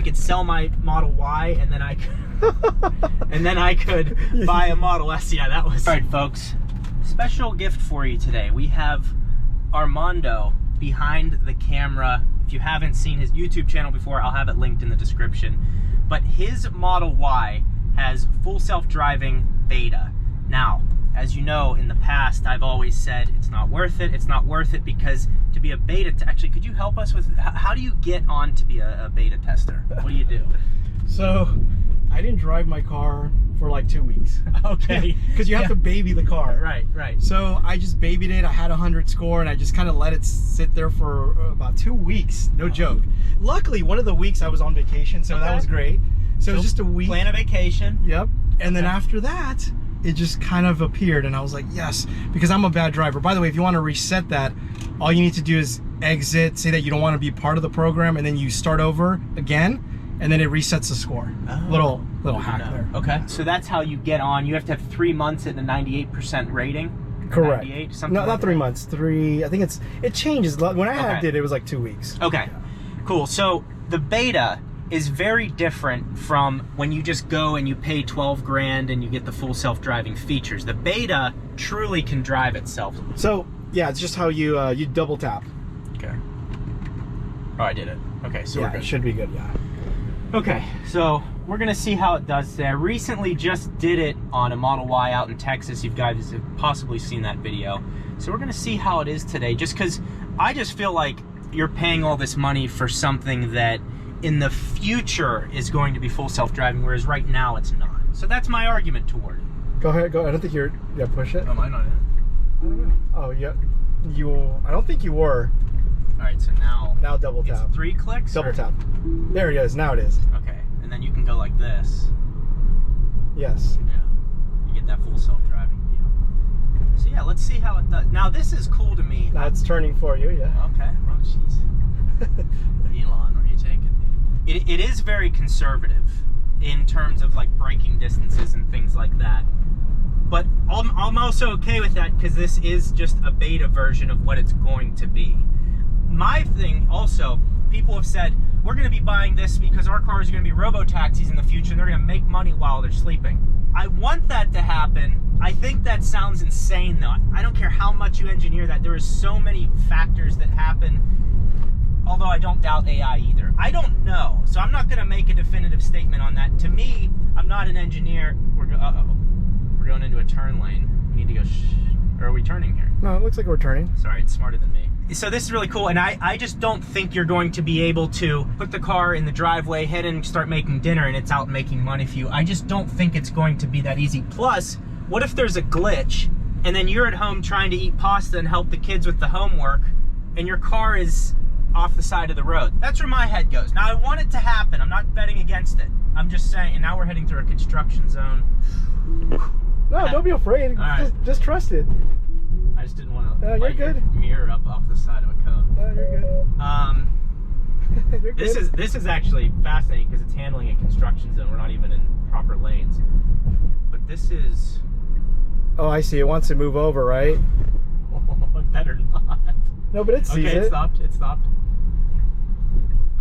could sell my Model Y, and then I could, buy a Model S. Yeah, that was. All right, folks. Special gift for you today. We have Armando behind the camera. If you haven't seen his YouTube channel before, I'll have it linked in the description. But his Model Y has full self-driving beta. Now, as you know, in the past, I've always said it's not worth it. It's not worth it because to be a beta, actually, could you help us with, how do you get on to be a beta tester? What do you do? So, I didn't drive my car for like 2 weeks. Okay. Because you have to baby the car. Right. So I just babied it. I had 100 score and I just kind of let it sit there for about 2 weeks. No joke. Luckily, one of the weeks I was on vacation, so that was great. So it was just a week. Plan a vacation. Yep. And then after that, it just kind of appeared and I was like, yes, because I'm a bad driver. By the way, if you want to reset that, all you need to do is exit, say that you don't want to be part of the program, and then you start over again, and then it resets the score. Little hack there. Okay. So that's how you get on. You have to have 3 months at a 98% rating. Correct. 98, something No, like not 3 months. I think it changes. When I had it was like 2 weeks. Okay. Cool. So the beta is very different from when you just go and you pay 12 grand and you get the full self-driving features. The beta truly can drive itself. So yeah, it's just how you you double tap. Okay. Oh, I did it. Okay, so we're good. It should be good. Yeah. Okay, so we're gonna see how it does today. I recently just did it on a Model Y out in Texas. You guys have possibly seen that video. So we're gonna see how it is today, just because I just feel like you're paying all this money for something that in the future is going to be full self-driving, whereas right now it's not. So that's my argument toward it. Go ahead, go. I don't think you're. Yeah, push it. Am I not in? I don't know. Oh yeah, I don't think you were. All right, so now double tap. It's 3 clicks. Double tap. There it is. Now it is. Okay, and then you can go like this. Yes. Yeah. You get that full self-driving view. So yeah, let's see how it does. Now this is cool to me. Now it's turning for you. Yeah. Okay. Well, jeez. Elon, where are you taking me? It is very conservative in terms of like braking distances and things like that. But I'm also okay with that because this is just a beta version of what it's going to be. My thing also, people have said, we're going to be buying this because our cars are going to be robo-taxis in the future and they're going to make money while they're sleeping. I want that to happen. I think that sounds insane though. I don't care how much you engineer that. There are so many factors that happen. Although I don't doubt AI either. I don't know, so I'm not going to make a definitive statement on that. To me, I'm not an engineer. We're going into a turn lane. We need to go, or are we turning here? No, it looks like we're turning. Sorry, it's smarter than me. So this is really cool, and I just don't think you're going to be able to put the car in the driveway, head in and start making dinner, and it's out making money for you. I just don't think it's going to be that easy. Plus, what if there's a glitch, and then you're at home trying to eat pasta and help the kids with the homework, and your car is off the side of the road? That's where my head goes. Now, I want it to happen. I'm not betting against it. I'm just saying, and now we're heading through a construction zone. No, don't be afraid. Right. Just trust it. I just didn't want to you're good. Mirror up off the side of a cone. No, you're good. You're good. This is actually fascinating because it's handling a construction zone. We're not even in proper lanes. But this is... Oh, I see. It wants to move over, right? Oh, it better not. No, but it sees it. Okay, it stopped. It stopped.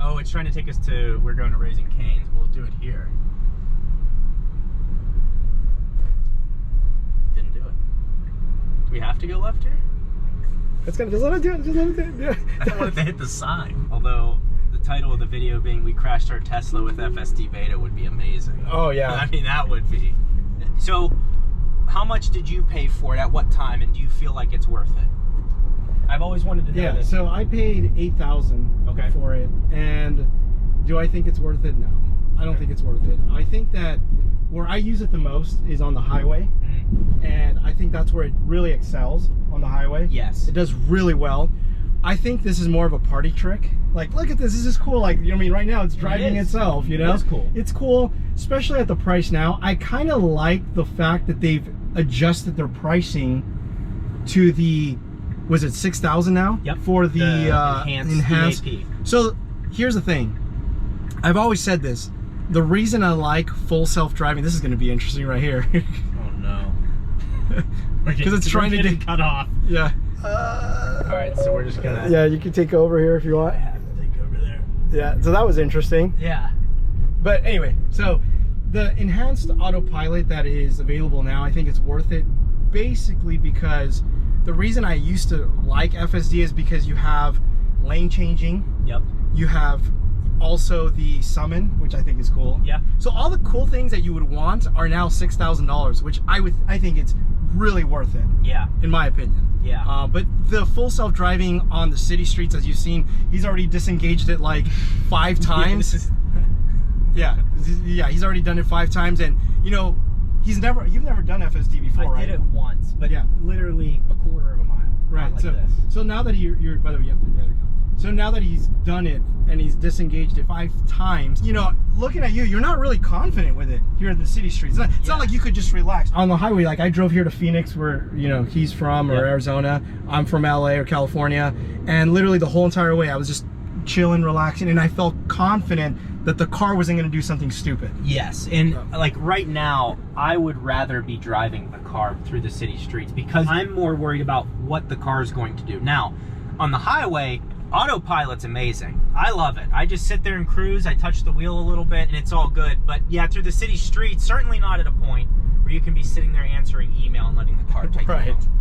Oh, it's trying to take us to... We're going to Raising Cane's. We'll do it here. Didn't do it. Do we have to go left here? It's gonna just let it do it. Just let it do it. I don't want it to hit the sign. Although the title of the video being "We Crashed Our Tesla with FSD Beta" would be amazing. Oh yeah. I mean, that would be. So, how much did you pay for it? At what time? And do you feel like it's worth it? I've always wanted to know this. So I paid $8,000 for it, and do I think it's worth it? No, I don't think it's worth it. I think that where I use it the most is on the highway, and I think that's where it really excels on the highway. Yes, it does really well. I think this is more of a party trick. Like, look at this. This is cool. Like, you know what I mean? Right now, it's driving itself. You know, it's cool. It's cool, especially at the price now. I kind of like the fact that they've adjusted their pricing to the. Was it 6,000 now? Yep. For the enhanced. EAP. So here's the thing. I've always said this. The reason I like full self-driving. This is going to be interesting right here. Oh no. Because it's trying to get cut off. Yeah. All right, so we're just gonna. Yeah, you can take over here if you want. I have to take over there. Yeah. So that was interesting. Yeah. But anyway, so the enhanced autopilot that is available now, I think it's worth it, basically because the reason I used to like FSD is because you have lane changing. Yep. You have also the summon, which I think is cool. Yeah. So all the cool things that you would want are now $6,000, which I think it's really worth it. Yeah. In my opinion. Yeah. But the full self-driving on the city streets, as you've seen, he's already disengaged it like 5 times. Yeah, he's already done it 5 times, and you know, you've never done FSD before, right? I did it once, but yeah, literally a quarter of a mile. Right. Like this. So now that you're by the way, you have to, there we go. So now that he's done it and he's disengaged it 5 times, you know, looking at you, you're not really confident with it here in the city streets. It's not like you could just relax on the highway. Like I drove here to Phoenix, where you know he's from, or Arizona. I'm from LA or California, and literally the whole entire way I was just chilling, relaxing, and I felt confident that the car wasn't going to do something stupid. Yes, and like right now, I would rather be driving the car through the city streets because I'm more worried about what the car is going to do. Now, on the highway, autopilot's amazing. I love it. I just sit there and cruise, I touch the wheel a little bit, and it's all good. But yeah, through the city streets, certainly not at a point where you can be sitting there answering email and letting the car take you home.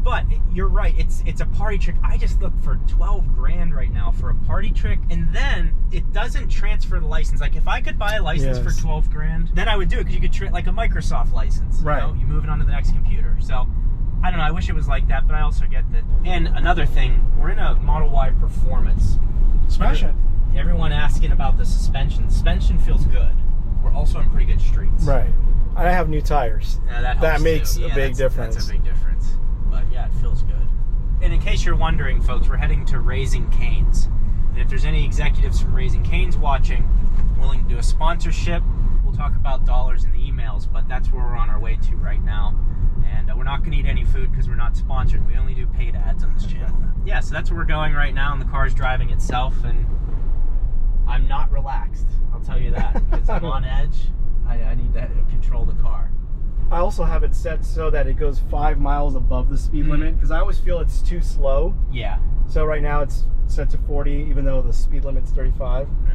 But you're right, it's a party trick. I just look for 12 grand right now for a party trick, and then it doesn't transfer the license. Like if I could buy a license for 12 grand, then I would do it, because you could treat like a Microsoft license. Right. You know? You move it onto the next computer. So I don't know, I wish it was like that, but I also get that. And another thing, we're in a Model Y Performance. Smash it. Everyone asking about the suspension. Suspension feels good. We're also on pretty good streets. Right. I have new tires. Yeah, that makes a big difference. That's a big difference. But yeah, it feels good. And in case you're wondering, folks, we're heading to Raising Cane's. And if there's any executives from Raising Cane's watching, willing to do a sponsorship, we'll talk about dollars in the emails, but that's where we're on our way to right now. And we're not going to eat any food because we're not sponsored. We only do paid ads on this channel. Yeah, so that's where we're going right now, and the car's driving itself, and I'm not relaxed. I'll tell you that, because I'm on edge. I need to control the car. I also have it set so that it goes 5 miles above the speed limit, because I always feel it's too slow. Yeah. So right now it's set to 40, even though the speed limit's 35. Yeah.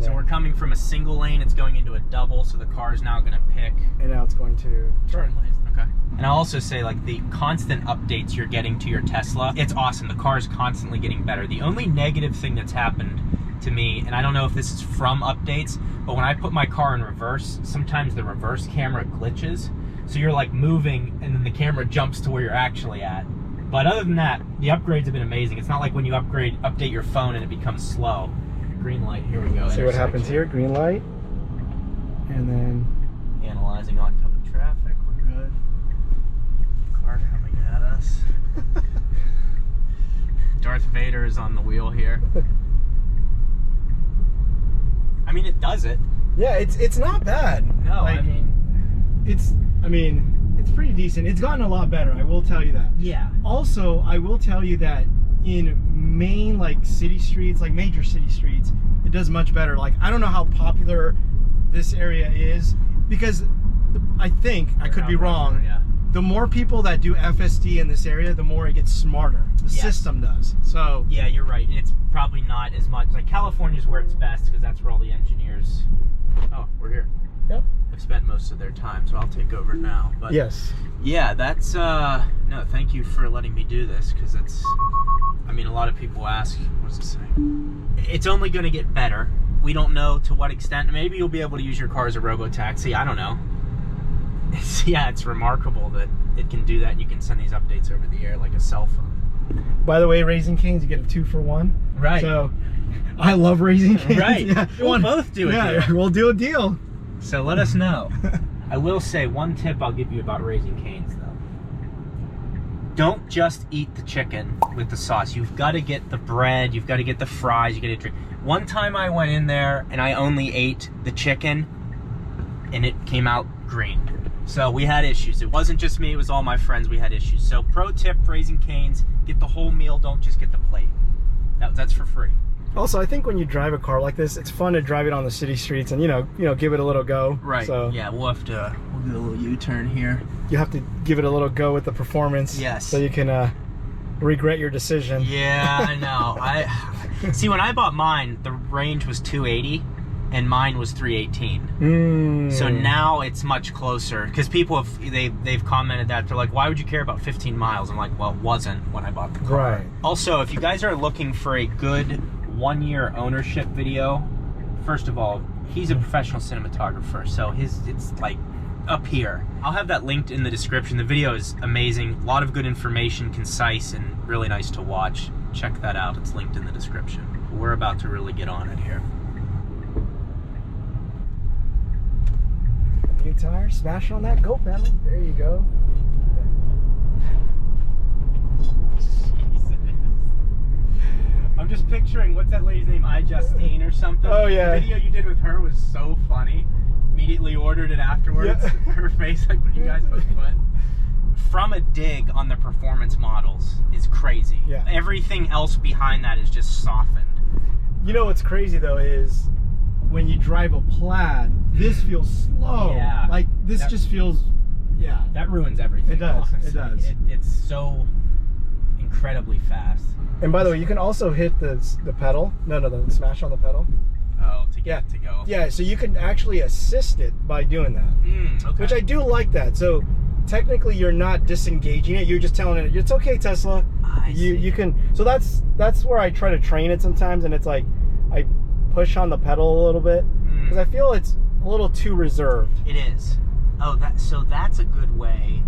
So we're coming from a single lane, it's going into a double, so the car is now going to pick. And now it's going to turn lane. Okay. And I'll also say, like, the constant updates you're getting to your Tesla, it's awesome. The car is constantly getting better. The only negative thing that's happened to me, and I don't know if this is from updates, but when I put my car in reverse, sometimes the reverse camera glitches. So you're like moving and then the camera jumps to where you're actually at. But other than that, the upgrades have been amazing. It's not like when you update your phone and it becomes slow. Green light, here we go. See what happens here, green light. And then analyzing oncoming traffic, we're good. Car coming at us. Darth Vader is on the wheel here. I mean, it does it. Yeah, it's not bad. No, like, I mean, it's pretty decent. It's gotten a lot better, I will tell you that. Yeah. Also, I will tell you that in main, like, city streets, like major city streets, it does much better. Like, I don't know how popular this area is, because I think, I could be wrong, the more people that do FSD in this area, the more it gets smarter. The system does. So yeah, you're right. It's probably not as much. Like, California's where it's best, because that's where all the engineers... Oh, we're here. Yep. Have spent most of their time, so I'll take over now. But yes. Yeah, that's no, thank you for letting me do this, because it's, I mean, a lot of people ask, what's it saying? It's only going to get better. We don't know to what extent. Maybe you'll be able to use your car as a robo-taxi. I don't know. It's remarkable that it can do that, and you can send these updates over the air like a cell phone. By the way, Raising Cane's, you get a 2-for-1. Right. So I love Raising Cane's. Right. Yeah. We'll both do it. Yeah, we'll do a deal. So let us know. I will say, one tip I'll give you about Raising Cane's, though. Don't just eat the chicken with the sauce. You've got to get the bread, you've got to get the fries, you got to drink. One time I went in there and I only ate the chicken and it came out green. So we had issues. It wasn't just me, it was all my friends. We had issues. So pro tip, Raising Cane's, get the whole meal, don't just get the plate. That's for free. Also, I think when you drive a car like this, it's fun to drive it on the city streets and, you know, give it a little go. Right. So yeah, we'll do a little U-turn here. You have to give it a little go with the performance. Yes. So you can regret your decision. Yeah, I know. See, when I bought mine, the range was 280, and mine was 318. So now it's much closer, because people have they've commented that they're like, why would you care about 15 miles? I'm like, well, it wasn't when I bought the car. Right. Also, if you guys are looking for a good 1-year ownership video, first of all, he's a professional cinematographer, so it's like up here. I'll have that linked in the description. The video is amazing, a lot of good information, concise and really nice to watch. Check that out, it's linked in the description. We're about to really get on it here. New tire, smash on that go pedal. There you go. I'm just picturing, what's that lady's name? Justine or something? Oh yeah. The video you did with her was so funny. Immediately ordered it afterwards. Yeah. Her face, like, when you guys both went. From a dig on the performance models is crazy. Yeah. Everything else behind that is just softened. You know what's crazy though is when you drive a Plaid, this feels slow. Yeah. Like this just feels, yeah. That ruins everything. It does. Honestly. It does. It's so incredibly fast. And by the way, you can also hit the pedal. No, the smash on the pedal. Oh, to get it to go. Yeah, so you can actually assist it by doing that. Okay. Which I do like that. So technically you're not disengaging it, you're just telling it, it's okay, Tesla. You can, so that's where I try to train it sometimes, and it's like I push on the pedal a little bit because I feel it's a little too reserved. It is. Oh, so that's a good way.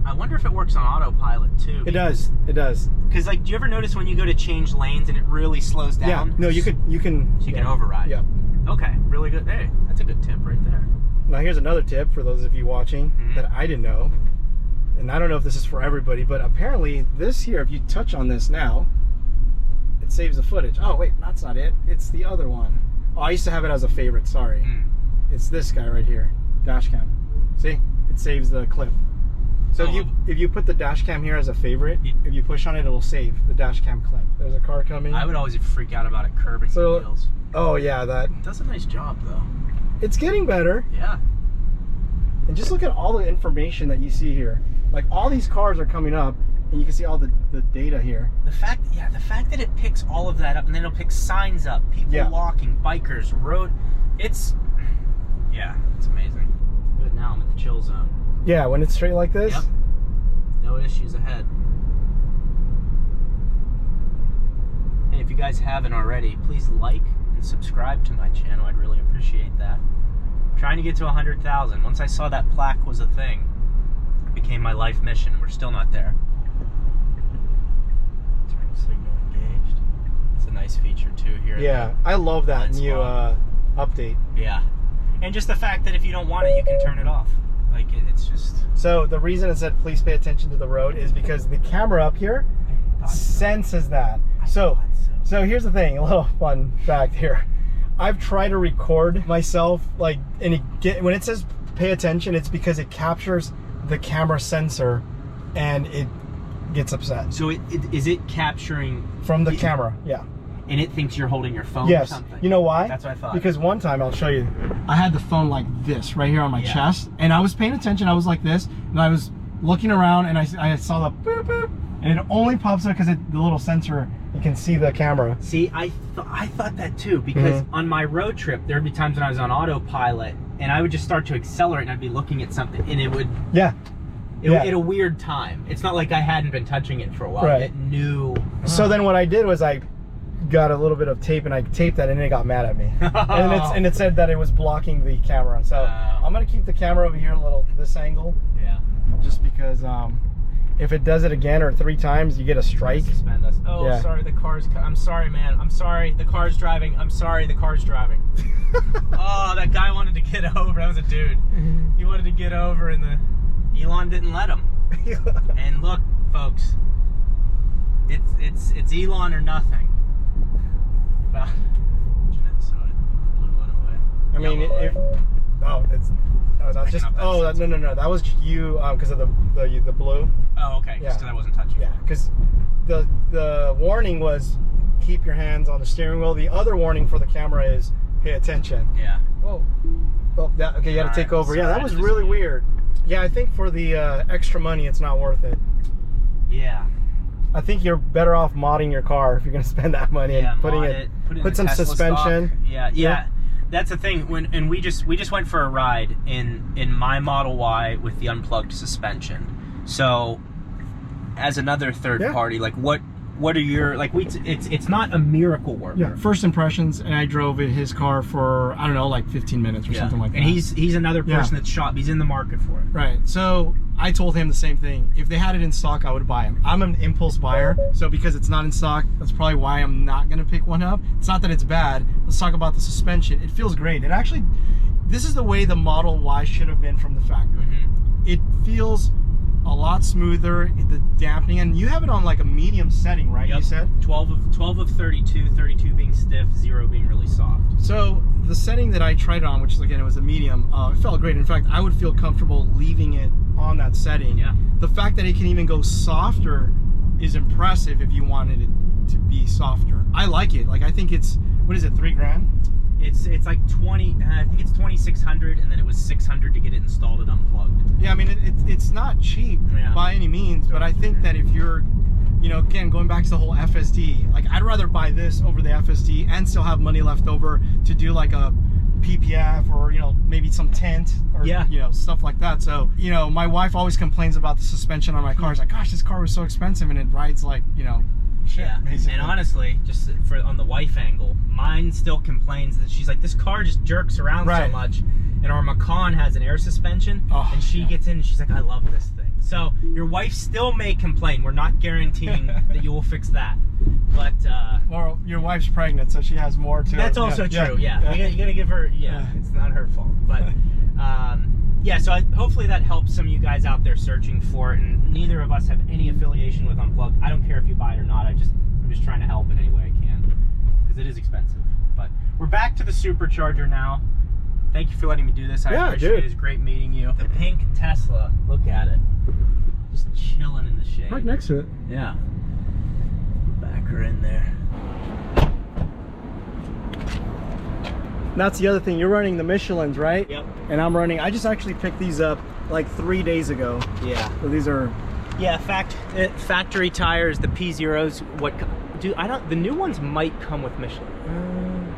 I wonder if it works on autopilot too. It does. It does. Because, like, do you ever notice when you go to change lanes and it really slows down? Yeah. No, you can. So you can override. Yeah. Okay. Really good. Hey, that's a good tip right there. Now here's another tip for those of you watching that I didn't know, and I don't know if this is for everybody, but apparently this here, if you touch on this now, it saves the footage. Oh wait, that's not it. It's the other one. Oh, I used to have it as a favorite. Sorry. It's this guy right here, dash cam. See, it saves the clip. So if you put the dash cam here as a favorite, if you push on it, it'll save the dash cam clip. There's a car coming. I would always freak out about it curbing the wheels. Oh yeah, that. It does a nice job though. It's getting better. Yeah. And just look at all the information that you see here. Like, all these cars are coming up, and you can see all the data here. The fact that it picks all of that up, and then it'll pick signs up, people walking, bikers, road. It's amazing. Good. Now I'm in the chill zone. Yeah, when it's straight like this. Yep. No issues ahead. Hey, if you guys haven't already, please like and subscribe to my channel. I'd really appreciate that. I'm trying to get to 100,000. Once I saw that plaque was a thing, it became my life mission. We're still not there. Turn signal engaged. It's a nice feature too here. Yeah, I love that new update. Yeah. And just the fact that if you don't want it, you can turn it off. Like, it's just... So the reason it said please pay attention to the road is because the camera up here senses that. So here's the thing, a little fun fact here. I've tried to record myself, like, and when it says pay attention, it's because it captures the camera sensor and it gets upset. So is it capturing... From the camera, yeah. And it thinks you're holding your phone or something? You know why? That's what I thought. Because one time, I'll show you, I had the phone like this, right here on my chest, and I was paying attention, I was like this, and I was looking around, and I saw the boop, boop, and it only pops up because the little sensor, you can see the camera. See, I thought that too, because on my road trip, there would be times when I was on autopilot, and I would just start to accelerate, and I'd be looking at something, and it would... Yeah. At a weird time. It's not like I hadn't been touching it for a while. Right. It knew... So then what I did was I got a little bit of tape and I taped that, and it got mad at me. and it said that it was blocking the camera. So I'm gonna keep the camera over here a little this angle. Yeah. Just because if it does it again or 3 times, you get a strike. Suspend us. Oh, sorry, the car's... I'm sorry, man. I'm sorry, the car's driving. I'm sorry, the car's driving. Oh, that guy wanted to get over. That was a dude. He wanted to get over, and Elon didn't let him. And look, folks, it's Elon or nothing. Well, so it blew one away. I mean, no, that was you because of the blue. Oh, okay. Just because I wasn't touching. Yeah, because the warning was keep your hands on the steering wheel. The other warning for the camera is pay attention. Yeah. Whoa. Oh, okay. You had to take over. Yeah, that was really weird. Yeah, I think for the extra money, it's not worth it. Yeah. I think you're better off modding your car if you're going to spend that money and put some suspension. Yeah. that's the thing. And we just went for a ride in my Model Y with the unplugged suspension. So, as another third party, like what are your it's not a miracle worker. Yeah, first impressions, and I drove in his car for, I don't know, like 15 minutes or something like that. And he's another person that's shop. He's in the market for it. Right. So I told him the same thing. If they had it in stock, I would buy them. I'm an impulse buyer, so because it's not in stock, that's probably why I'm not gonna pick one up. It's not that it's bad. Let's talk about the suspension. It feels great. It actually, this is the way the Model Y should have been from the factory. It feels a lot smoother, the dampening, and you have it on like a medium setting, right? Yep. You said 12 of 32 being stiff, 0 being really soft. So the setting that I tried it on, which again, it was a medium, it felt great. In fact, I would feel comfortable leaving it on that setting. Yeah. The fact that it can even go softer is impressive if you wanted it to be softer. I like it. Like, I think it's, what is it, $3,000? It's like 20. I think it's 2,600, and then it was 600 to get it installed and unplugged. Yeah, I mean it's not cheap by any means, but I think that if you're, you know, again, going back to the whole FSD, like I'd rather buy this over the FSD and still have money left over to do like a PPF or, you know, maybe some tint or, you know, stuff like that. So, you know, my wife always complains about the suspension on my car. She's like, gosh, this car was so expensive, and it rides like, you know, shit, basically. And honestly, just for on the wife angle, mine still complains that she's like, this car just jerks around so much. And our Macan has an air suspension, and she gets in and she's like, I love this thing. So your wife still may complain. We're not guaranteeing that you will fix that. But well, your wife's pregnant, so she has more to that's also true. Yeah. You gotta give her. It's not her fault. But yeah, so hopefully that helps some of you guys out there searching for it. And neither of us have any affiliation with Unplugged. I don't care if you buy it or not. I'm just trying to help in any way I can, because it is expensive. But we're back to the supercharger now. Thank you for letting me do this. I appreciate it. It's great meeting you. The pink Tesla. Look at it. Just chilling in the shade. Right next to it. Yeah. Back her in there. That's the other thing. You're running the Michelins, right? Yep. And I'm running. I just actually picked these up like 3 days ago. Yeah. So these are. Yeah. Factory tires. The P0s. The new ones might come with Michelin.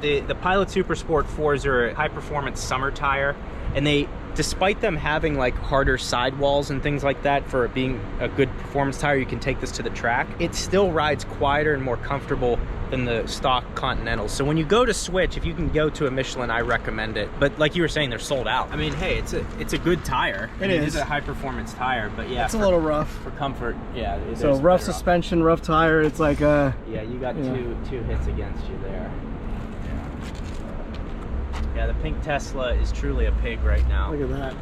The Pilot Super Sport 4s are a high performance summer tire, and they, despite them having like harder sidewalls and things like that for it being a good performance tire, you can take this to the track. It still rides quieter and more comfortable than the stock Continentals. So when you go to switch, if you can go to a Michelin, I recommend it. But like you were saying, they're sold out. I mean, hey, it's a good tire. It is a high performance tire, but yeah, it's a little rough for comfort. Yeah. So rough suspension, rough tire. It's like yeah, you got two hits against you there. Yeah, the pink Tesla is truly a pig right now. Look at that.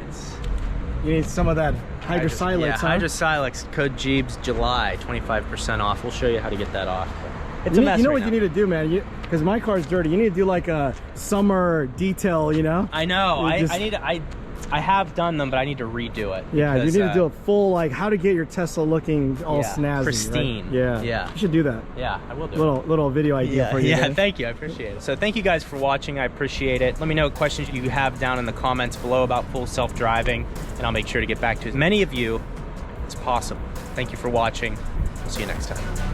You need some of that hydrosilix. Yeah, hydrosilix, code GJEEBSJULY, 25% off. We'll show you how to get that off. It's a mess. You know what you need to do, man? Because my car's dirty. You need to do like a summer detail, you know? I know. I have done them, but I need to redo it. Yeah, you need to do a full, like, how to get your Tesla looking all snazzy. Pristine. Right? Yeah. You should do that. Yeah, I will do it. Little video idea for you. Yeah, thank you. I appreciate it. So thank you guys for watching. I appreciate it. Let me know what questions you have down in the comments below about full self-driving, and I'll make sure to get back to as many of you as possible. Thank you for watching. We'll see you next time.